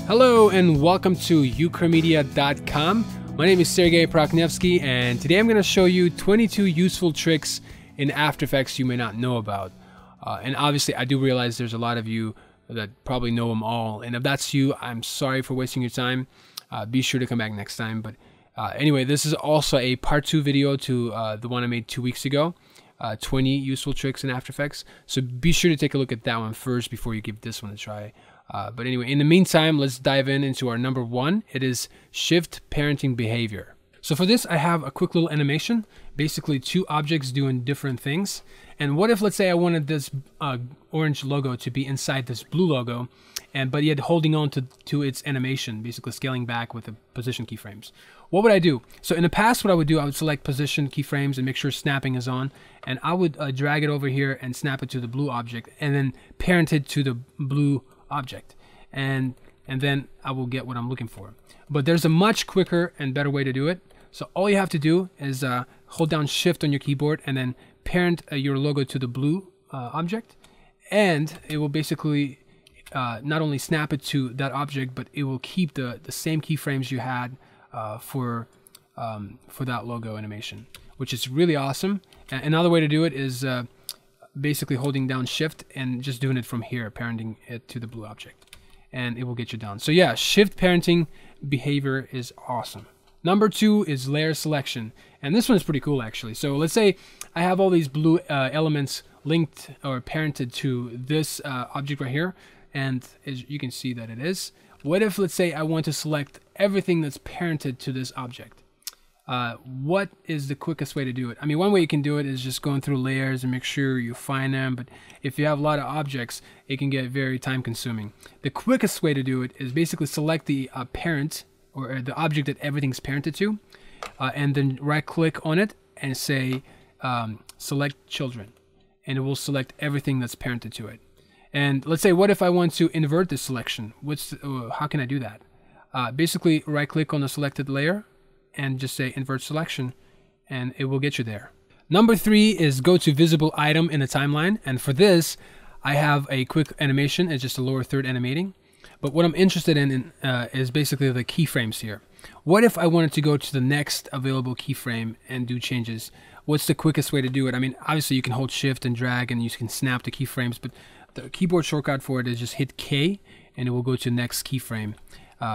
Hello and welcome to ukramedia.com. My name is Sergei Prokhnevskiy and today I'm going to show you 22 useful tricks in After Effects you may not know about. And obviously I do realize there's a lot of you that probably know them all, and if that's you, I'm sorry for wasting your time. Be sure to come back next time. But anyway, this is also a part 2 video to the one I made 2 weeks ago. 20 useful tricks in After Effects. So be sure to take a look at that one first before you give this one a try. But anyway, in the meantime, let's dive into our number 1. It is Shift Parenting Behavior. So for this, I have a quick little animation, basically 2 objects doing different things. And what if, let's say I wanted this orange logo to be inside this blue logo, but yet holding on to its animation, basically scaling back with the position keyframes. What would I do? So in the past, what I would do, I would select position keyframes and make sure snapping is on, and I would drag it over here and snap it to the blue object, and then parent it to the blue object, and then I will get what I'm looking for. But there's a much quicker and better way to do it. So all you have to do is hold down Shift on your keyboard and then parent your logo to the blue object, and it will basically not only snap it to that object, but it will keep the same keyframes you had for that logo animation, which is really awesome. And another way to do it is basically holding down Shift and just doing it from here, parenting it to the blue object, and it will get you down. So yeah, Shift Parenting Behavior is awesome. Number 2 is layer selection, and this one is pretty cool actually. So let's say I have all these blue elements linked or parented to this object right here, and as you can see that it is. What if, let's say, I want to select everything that's parented to this object? What is the quickest way to do it? I mean, one way you can do it is just going through layers and make sure you find them, but if you have a lot of objects, it can get very time consuming. The quickest way to do it is basically select the parent, or the object that everything's parented to, and then right click on it and say select children, and it will select everything that's parented to it. And let's say, what if I want to invert this selection? How can I do that? Basically right click on the selected layer and just say invert selection, and it will get you there. Number 3 is go to visible item in the timeline, and for this I have a quick animation. It's just a lower third animating. But what I'm interested in is basically the keyframes here. What if I wanted to go to the next available keyframe and do changes? What's the quickest way to do it? I mean, obviously you can hold Shift and drag and you can snap the keyframes, but the keyboard shortcut for it is just hit K and it will go to next keyframe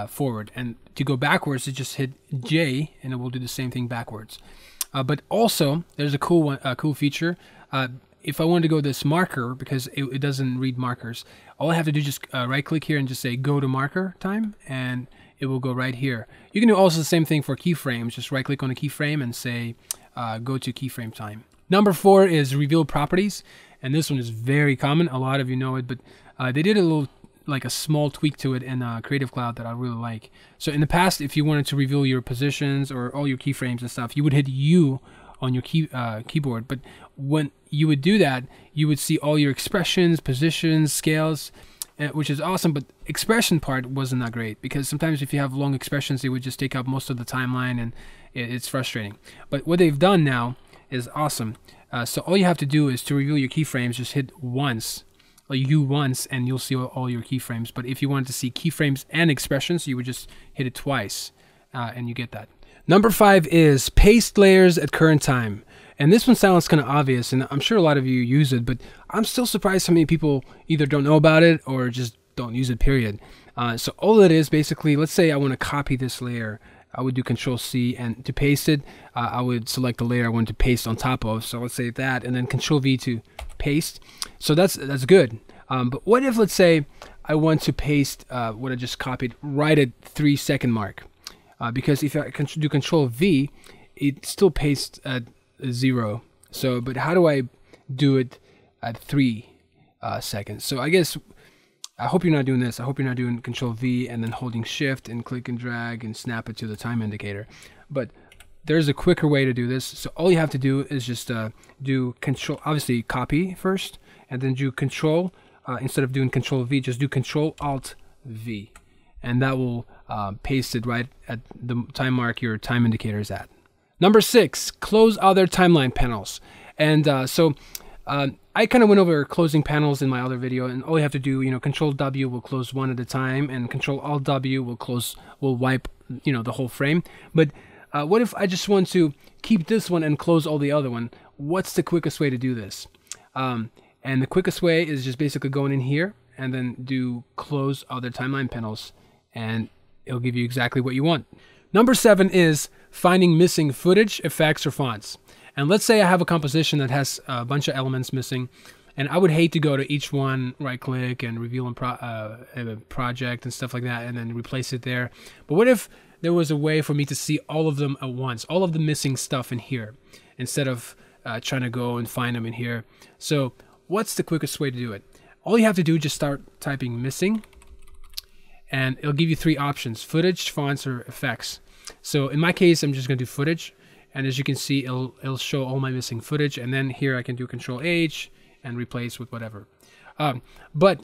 forward. And to go backwards, it just hit J and it will do the same thing backwards. But also, there's a cool feature. If I wanted to go this marker, because it doesn't read markers, all I have to do is just right click here and just say go to marker time, and it will go right here. You can do also the same thing for keyframes. Just right click on a keyframe and say go to keyframe time. Number 4 is reveal properties, and this one is very common. A lot of you know it, but they did a small tweak to it in Creative Cloud that I really like. So in the past, if you wanted to reveal your positions or all your keyframes and stuff, you would hit U on your keyboard, but when you would do that, you would see all your expressions, positions, scales, which is awesome. But expression part wasn't that great, because sometimes if you have long expressions, they would just take up most of the timeline, and it's frustrating. But what they've done now is awesome. So all you have to do is to reveal your keyframes, just hit once, like U once, and you'll see all your keyframes. But if you wanted to see keyframes and expressions, you would just hit it twice, and you get that. Number 5 is paste layers at current time. And this one sounds kind of obvious, and I'm sure a lot of you use it, but I'm still surprised how many people either don't know about it or just don't use it, period. So all it is, basically, let's say I want to copy this layer. I would do Control-C, and to paste it, I would select the layer I want to paste on top of. So let's say that, and then Control-V to paste. So that's good. But what if, let's say, I want to paste what I just copied right at 3-second mark? Because if I do Control-V, it still pastes at 0. So, but how do I do it at 3 seconds? So I hope you're not doing this. I hope you're not doing Control-V and then holding Shift and click and drag and snap it to the time indicator. But there's a quicker way to do this. So all you have to do is just do Control, obviously copy first, and then do Control, instead of doing Control-V, just do Control+ALT+V. And that will paste it right at the time mark your time indicator is at. Number 6, close other timeline panels. And I I kind of went over closing panels in my other video, and all you have to do, you know, Control W will close one at a time, and Control Alt W will wipe, you know, the whole frame. But what if I just want to keep this one and close all the other one? What's the quickest way to do this? And the quickest way is just basically going in here and then do close other timeline panels, and it'll give you exactly what you want. Number 7 is finding missing footage, effects, or fonts. And let's say I have a composition that has a bunch of elements missing, and I would hate to go to each one, right click and reveal in project and stuff like that, and then replace it there. But what if there was a way for me to see all of them at once, all of the missing stuff in here, instead of trying to go and find them in here? So what's the quickest way to do it? All you have to do is just start typing missing, and it'll give you 3 options: footage, fonts, or effects. So in my case, I'm just going to do footage. And as you can see, it'll show all my missing footage. And then here I can do Control H and replace with whatever. But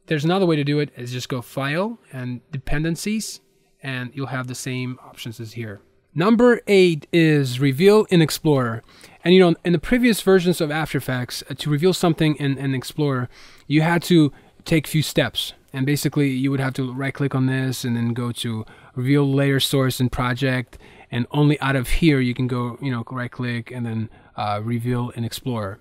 there's another way to do it, is just go File and Dependencies, and you'll have the same options as here. Number 8 is Reveal in Explorer. And you know, in the previous versions of After Effects, to reveal something in Explorer, you had to take a few steps. And basically, you would have to right-click on this and then go to Reveal Layer Source and Project. And only out of here you can go, you know, right-click and then Reveal in Explorer.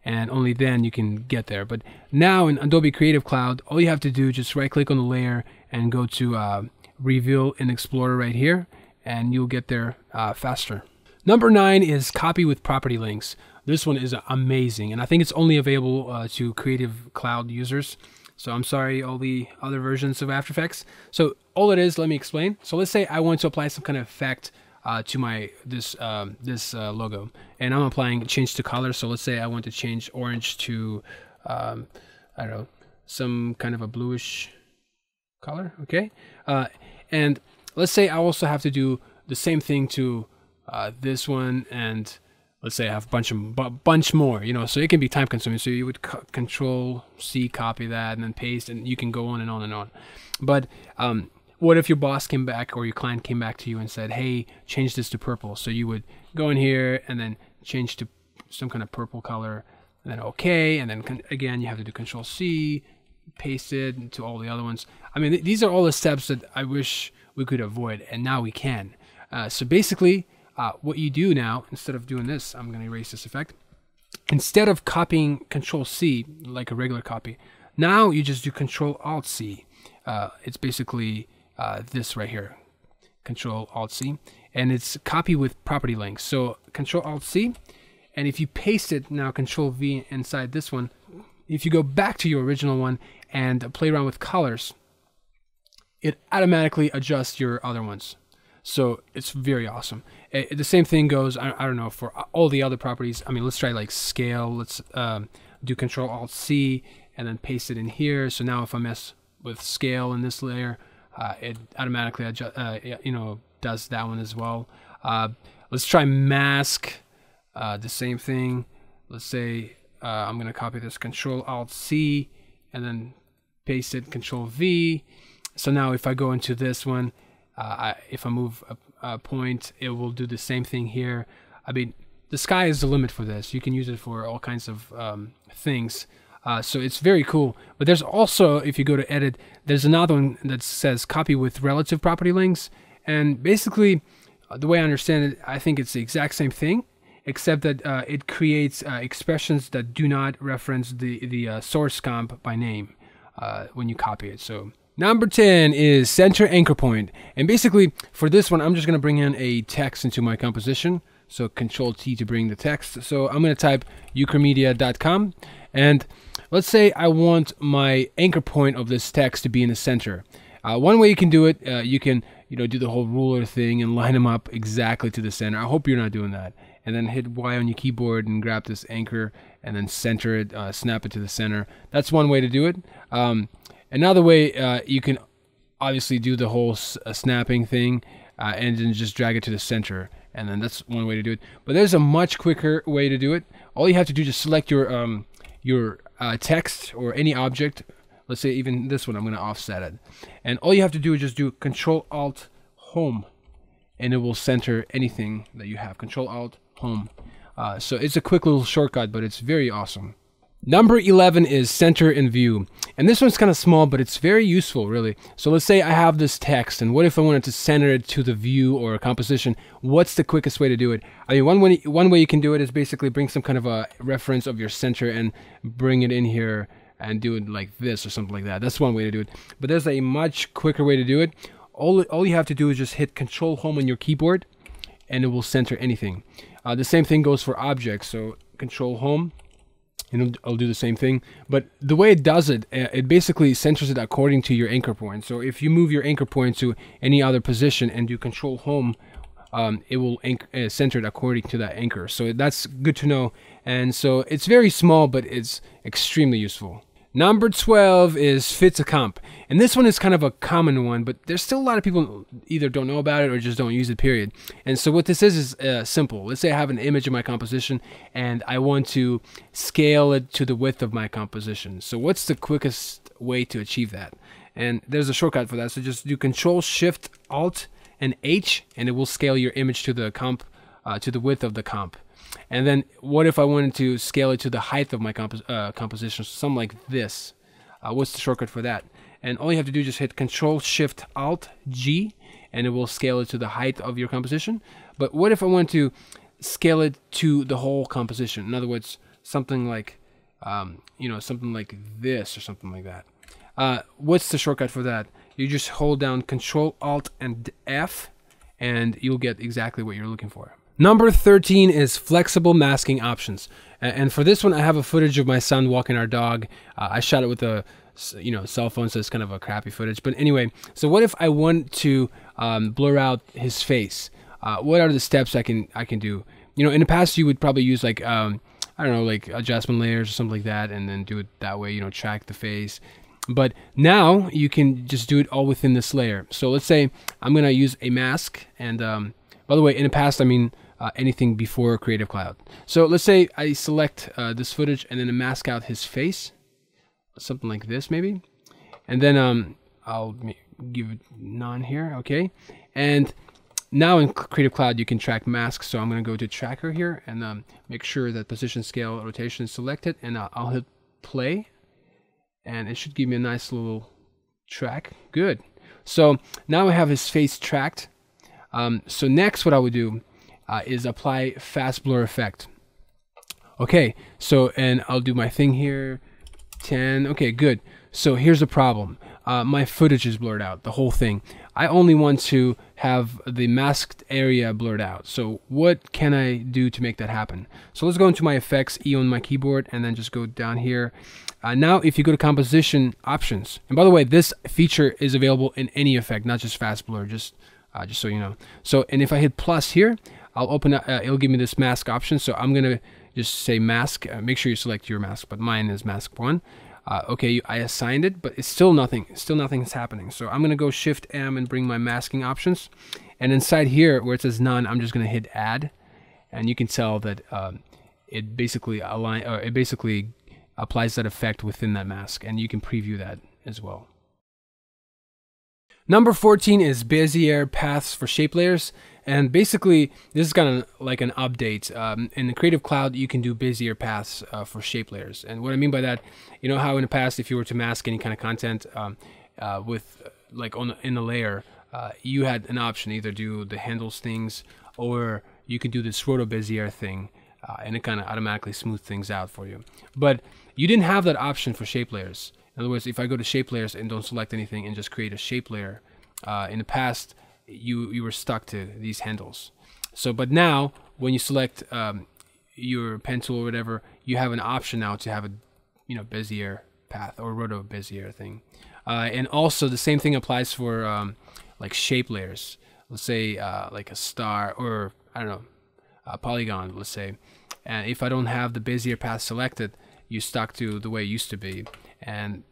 And only then you can get there. But now in Adobe Creative Cloud, all you have to do is just right-click on the layer and go to Reveal in Explorer right here, and you'll get there faster. Number 9 is Copy with Property Links. This one is amazing, and I think it's only available to Creative Cloud users. So I'm sorry, all the other versions of After Effects. So all it is, let me explain. So let's say I want to apply some kind of effect to my this logo, and I'm applying change to color. So let's say I want to change orange to I don't know, some kind of a bluish color. Okay, and let's say I also have to do the same thing to this one, and let's say I have a bunch more, you know, so it can be time consuming. So you would Control C, copy that, and then paste, and you can go on and on and on. But what if your boss came back or your client came back to you and said, hey, change this to purple? So you would go in here and then change to some kind of purple color, and then OK, and then again you have to do Control C, paste it to all the other ones. I mean, these are all the steps that I wish we could avoid, and now we can. So basically, what you do now, instead of doing this, I'm going to erase this effect. Instead of copying Control C like a regular copy, now you just do Control Alt C. It's basically this right here, Control Alt C, and it's copy with property links. So Control Alt C, and if you paste it now, Control V inside this one, if you go back to your original one and play around with colors, it automatically adjusts your other ones. So it's very awesome. The same thing goes, I don't know, for all the other properties. I mean, let's try like scale. Let's do Control Alt C and then paste it in here. So now if I mess with scale in this layer, it automatically you know, does that one as well. Let's try mask. The same thing. Let's say I'm going to copy this, Control Alt C, and then paste it, Control V. So now if I go into this one, if I move a point, it will do the same thing here. I mean, the sky is the limit for this. You can use it for all kinds of things. So it's very cool. But there's also, if you go to edit, there's another one that says copy with relative property links. And basically, the way I understand it, I think it's the exact same thing, except that it creates expressions that do not reference the source comp by name when you copy it. So number 10 is center anchor point. And basically, for this one, I'm just going to bring in a text into my composition. So Control T to bring the text. So I'm going to type ukramedia.com. And let's say I want my anchor point of this text to be in the center. One way you can do it, you can do the whole ruler thing and line them up exactly to the center. I hope you're not doing that. And then hit Y on your keyboard and grab this anchor and then center it, snap it to the center. That's one way to do it. Another way, you can obviously do the whole snapping thing and then just drag it to the center. And then that's one way to do it. But there's a much quicker way to do it. All you have to do is just select your text or any object. Let's say even this one, I'm going to offset it. And all you have to do is just do CTRL+HOME, and it will center anything that you have. CTRL+ALT+HOME. So it's a quick little shortcut, but it's very awesome. Number 11 is center and view. And this one's kind of small, but it's very useful, really. So let's say I have this text, and what if I wanted to center it to the view or a composition? What's the quickest way to do it? I mean, one way you can do it is basically bring some kind of a reference of your center and bring it in here and do it like this or something like that. That's one way to do it. But there's a much quicker way to do it. All you have to do is just hit Control+Home on your keyboard, and it will center anything. The same thing goes for objects. So Control+Home. And I'll do the same thing, but the way it does it, it basically centers it according to your anchor point. So if you move your anchor point to any other position and do Control+Home, it will center it according to that anchor. So that's good to know. And so it's very small, but it's extremely useful. Number 12 is fit to comp. And this one is kind of a common one, but there's still a lot of people either don't know about it or just don't use it, period. And so what this is simple. Let's say I have an image of my composition and I want to scale it to the width of my composition. So what's the quickest way to achieve that? And there's a shortcut for that. So just do Control+Shift+ALT+H, and it will scale your image to the comp, to the width of the comp. And then what if I wanted to scale it to the height of my composition, something like this? What's the shortcut for that? And all you have to do is just hit Control+Shift+ALT+G, and it will scale it to the height of your composition. But what if I want to scale it to the whole composition? In other words, something like, something like this or something like that. What's the shortcut for that? You just hold down Control+Alt+F, and you'll get exactly what you're looking for. Number 13 is flexible masking options. And for this one, I have a footage of my son walking our dog. I shot it with a cell phone, so it's kind of a crappy footage. But anyway, so what if I want to blur out his face? What are the steps I can do? In the past, you would probably use like, I don't know, like adjustment layers or something like that, and then do it that way, track the face. But now you can just do it all within this layer. So let's say I'm going to use a mask. And by the way, in the past, I mean, anything before Creative Cloud. So let's say I select this footage and then mask out his face, something like this maybe, and then I'll give it none here, okay? And now in Creative Cloud you can track masks, so I'm going to go to Tracker here and make sure that position, scale, rotation is selected, and I'll hit play, and it should give me a nice little track. Good. So now I have his face tracked. So next what I would do is apply fast blur effect. Okay, so, and I'll do my thing here, 10, okay, good. So here's the problem. My footage is blurred out, the whole thing. I only want to have the masked area blurred out. So what can I do to make that happen? So let's go into my effects, E on my keyboard, and then just go down here. Now if you go to composition options, and by the way, this feature is available in any effect, not just fast blur, just so you know. So, and if I hit plus here, I'll open up, it'll give me this mask option. So I'm gonna just say mask, make sure you select your mask, but mine is mask 1. Okay, I assigned it, but it's still nothing is happening. So I'm gonna go Shift M and bring my masking options. And inside here where it says none, I'm just gonna hit add. And you can tell that it basically applies that effect within that mask, and you can preview that as well. Number 14 is Bezier paths for shape layers, and basically this is kind of like an update. In the Creative Cloud, you can do Bezier paths for shape layers, and what I mean by that, you know how in the past, if you were to mask any kind of content with like in the layer, you had an option, either do the handles things, or you could do this roto Bezier thing, and it kind of automatically smooth things out for you. But you didn't have that option for shape layers. In other words, if I go to shape layers and don't select anything and just create a shape layer, in the past you were stuck to these handles. So, but now when you select your pen tool or whatever, you have an option now to have a Bezier path or roto Bezier thing. And also the same thing applies for like shape layers. Let's say like a star, or I don't know, a polygon, let's say. And if I don't have the Bezier path selected, you're stuck to the way it used to be. And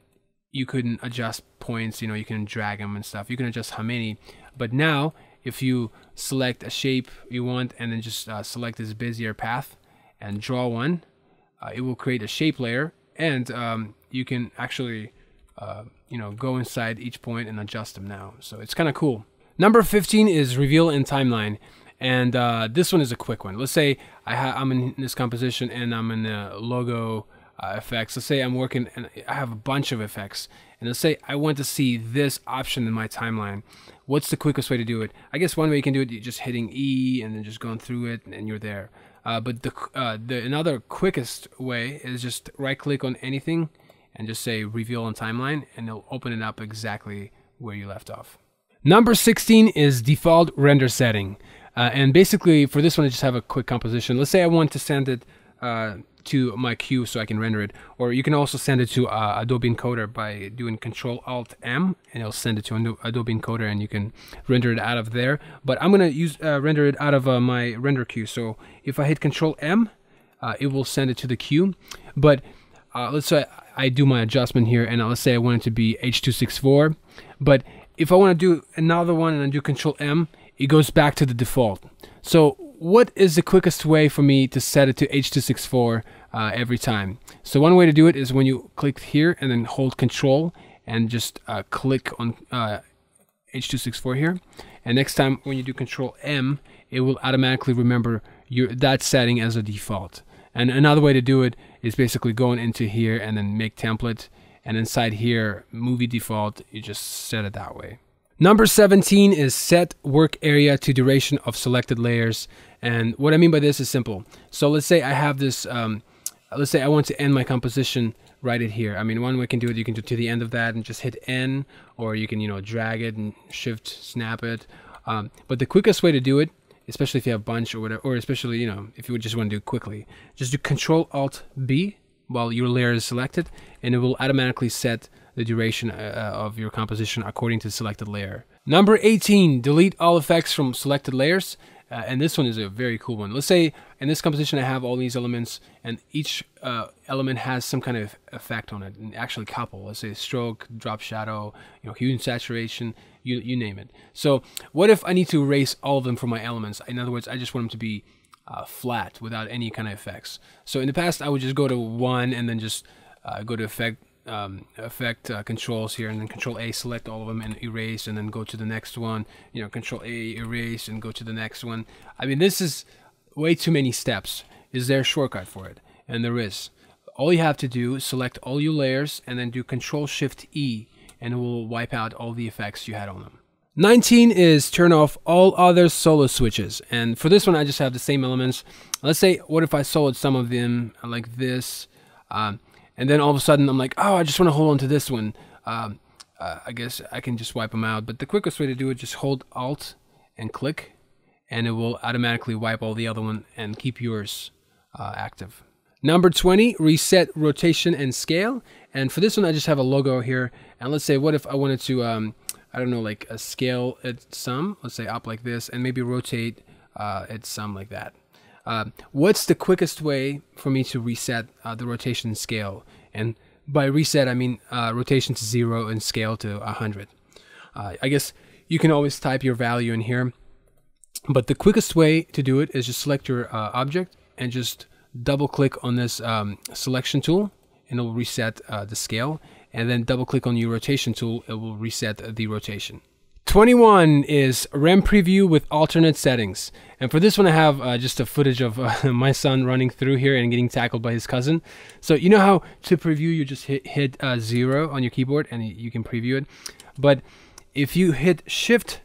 you couldn't adjust points, you can drag them and stuff. You can adjust how many. But now, if you select a shape you want and then just select this Bezier path and draw one, it will create a shape layer, and you can actually go inside each point and adjust them now. So it's kind of cool. Number 15 is reveal in timeline. And this one is a quick one. Let's say I'm in this composition and I'm in the logo effects. Let's say I'm working and I have a bunch of effects, and let's say I want to see this option in my timeline. What's the quickest way to do it? I guess one way you can do it, you're just hitting E and then just going through it, and you're there. But another quickest way is just right-click on anything and just say Reveal on Timeline, and it'll open it up exactly where you left off. Number 16 is Default Render Setting. And basically, for this one, I just have a quick composition. Let's say I want to send it to my queue so I can render it. Or you can also send it to Adobe Encoder by doing CTRL+ALT+M, and it'll send it to Adobe Encoder, and you can render it out of there. But I'm going to use render it out of my render queue. So if I hit CTRL+M, it will send it to the queue. But let's say I do my adjustment here, and let's say I want it to be H.264. But if I want to do another one and I do CTRL+M, it goes back to the default. So what is the quickest way for me to set it to H.264 every time? So one way to do it is when you click here and then hold Control and just click on H.264 here. And next time when you do CTRL+M, it will automatically remember that setting as a default. And another way to do it is basically going into here and then make template, and inside here, movie default, you just set it that way. Number 17 is set work area to duration of selected layers. And what I mean by this is simple. So let's say I have this, let's say I want to end my composition right at here. I mean, one way you can do it, you can do to the end of that and just hit N, or you can, drag it and shift, snap it. But the quickest way to do it, especially if you have a bunch or whatever, or especially, if you would just want to do it quickly, just do CTRL+ALT+B while your layer is selected, and it will automatically set the duration of your composition according to the selected layer. Number 18, delete all effects from selected layers. And this one is a very cool one. Let's say in this composition I have all these elements, and each element has some kind of effect on it, and actually a couple. Let's say stroke, drop shadow, hue and saturation, you name it. So what if I need to erase all of them from my elements? In other words, I just want them to be flat without any kind of effects. So in the past I would just go to one and then just go to effect controls here, and then Control-A, select all of them and erase, and then go to the next one, Control-A, erase, and go to the next one. I mean, this is way too many steps. Is there a shortcut for it? And there is. All you have to do is select all your layers and then do Control-Shift+E, and it will wipe out all the effects you had on them. 19 is turn off all other solo switches. And for this one, I just have the same elements. Let's say, what if I soloed some of them like this, and then all of a sudden I'm like, oh, I just want to hold on to this one. I guess I can just wipe them out. But the quickest way to do it, just hold Alt and click, and it will automatically wipe all the other one and keep yours active. Number 20, reset rotation and scale. And for this one, I just have a logo here. And let's say, what if I wanted to, I don't know, like scale it some, let's say up like this, and maybe rotate it some like that. What's the quickest way for me to reset the rotation and scale? And by reset, I mean rotation to 0 and scale to 100. I guess you can always type your value in here, but the quickest way to do it is just select your object and just double click on this selection tool, and it will reset the scale, and then double click on your rotation tool, it will reset the rotation. 21 is RAM preview with alternate settings. And for this one, I have just a footage of my son running through here and getting tackled by his cousin. So you know how to preview, you just hit 0 on your keyboard and you can preview it. But if you hit Shift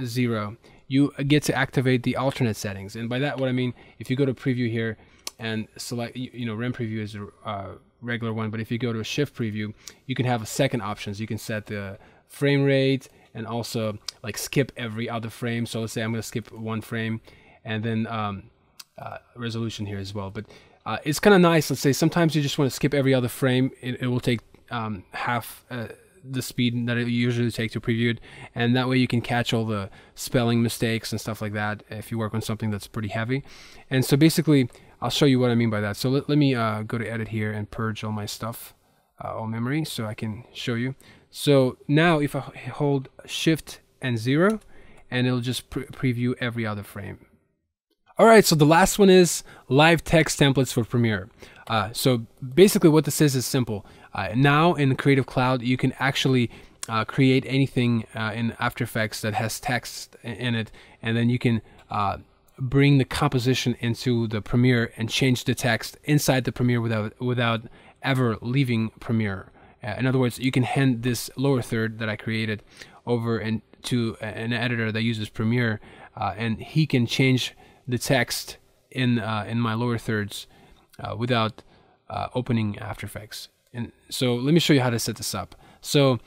0, you get to activate the alternate settings. And by that, what I mean, if you go to preview here and select, RAM preview is a regular one, but if you go to a Shift preview, you can have a second options. You can set the frame rate, and also like skip every other frame. So let's say I'm going to skip one frame, and then resolution here as well. But it's kind of nice. Let's say sometimes you just want to skip every other frame. It will take half the speed that it usually takes to preview it, and that way you can catch all the spelling mistakes and stuff like that if you work on something that's pretty heavy. And so basically, I'll show you what I mean by that. So let me go to edit here and purge all my stuff, all memory, so I can show you. So now if I hold Shift and 0, and it'll just preview every other frame. All right, so the last one is live text templates for Premiere. So basically what this is simple. Now in Creative Cloud, you can actually create anything in After Effects that has text in it, and then you can bring the composition into the Premiere and change the text inside the Premiere without ever leaving Premiere. In other words, you can hand this lower third that I created over to an editor that uses Premiere, and he can change the text in my lower thirds without opening After Effects. And so let me show you how to set this up. So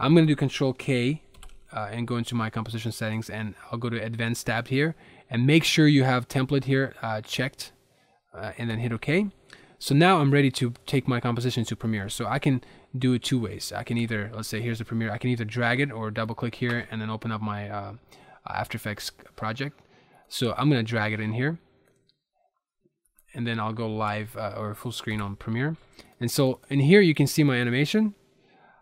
I'm going to do Control-K and go into my composition settings, and I'll go to Advanced tab here, and make sure you have template here checked, and then hit OK. So now I'm ready to take my composition to Premiere. So I can do it two ways. I can either, let's say here's the Premiere, I can either drag it or double click here and then open up my After Effects project. So I'm going to drag it in here, and then I'll go live or full screen on Premiere. And so in here you can see my animation.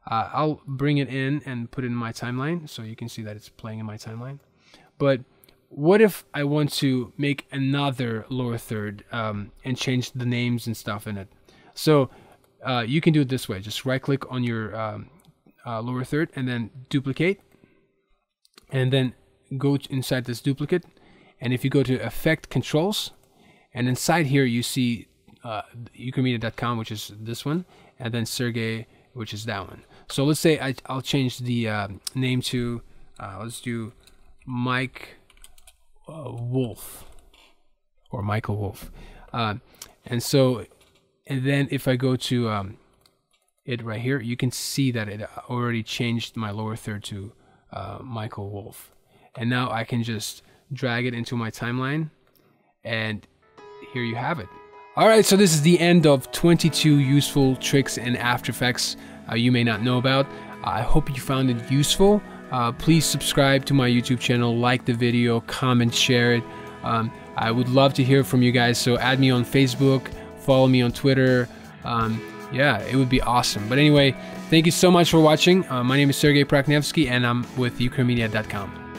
I'll bring it in and put it in my timeline so you can see that it's playing in my timeline. But what if I want to make another lower third and change the names and stuff in it? So you can do it this way. Just right click on your lower third and then duplicate, and then go inside this duplicate, and if you go to Effect Controls, and inside here you see ukramedia.com, which is this one, and then Sergei, which is that one. So let's say I'll change the name to let's do Mike Wolf, or Michael Wolf, and then if I go to it right here, you can see that it already changed my lower third to Michael Wolf, and now I can just drag it into my timeline, and here you have it. Alright, so this is the end of 22 useful tricks in After Effects you may not know about. I hope you found it useful. Please subscribe to my YouTube channel, like the video, comment, share it. I would love to hear from you guys, so add me on Facebook, follow me on Twitter. Yeah, it would be awesome. But anyway, thank you so much for watching. My name is Sergei Prokhnevskiy, and I'm with ukramedia.com.